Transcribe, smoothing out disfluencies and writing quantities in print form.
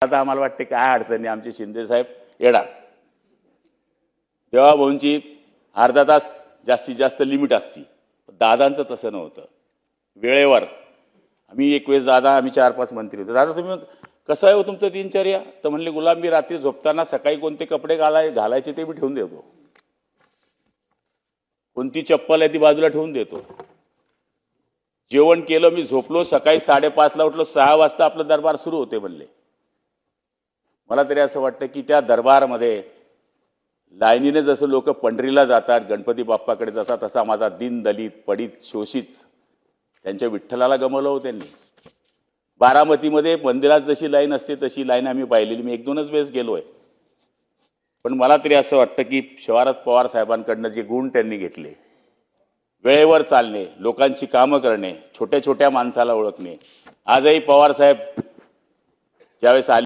आता आम्हाला वाटते काय अडचणी आमचे शिंदे साहेब येणार. देवा भाऊंची अर्धा तास जास्तीत जास्त लिमिट असती. दादांचं तसं नव्हतं. वेळेवर आम्ही एक वेळेस दादा आम्ही 4-5 मंत्री होतो. दादा तुम्ही कसं आहे हो तुमचं दिनचर्या? तर म्हणले गुलाम मी रात्री झोपताना सकाळी कोणते कपडे घालायचे ते मी ठेवून देतो. कोणती चप्पल आहे ती बाजूला ठेवून देतो. जेवण केलं मी झोपलो सकाळी 5:30ला उठलो 6 वाजता आपलं दरबार सुरू होते म्हणले. मला तरी असं वाटतं की त्या दरबारमध्ये लाईनीने जसं लोक पंढरीला जातात गणपती बाप्पाकडे जातात तसा माझा दीन दलित पडित शोषित त्यांच्या विठ्ठलाला गमवलं हो त्यांनी. बारामतीमध्ये मंदिरात जशी लाईन असते तशी लाईन आम्ही पाहिलेली. मी 1-2च वेळेस गेलोय. पण मला तरी असं वाटतं की शरद पवार साहेबांकडनं जे गुण त्यांनी घेतले, वेळेवर चालणे, लोकांची कामं करणे, छोट्या छोट्या माणसाला ओळखणे. आजही पवार साहेब ज्यावेळेस आले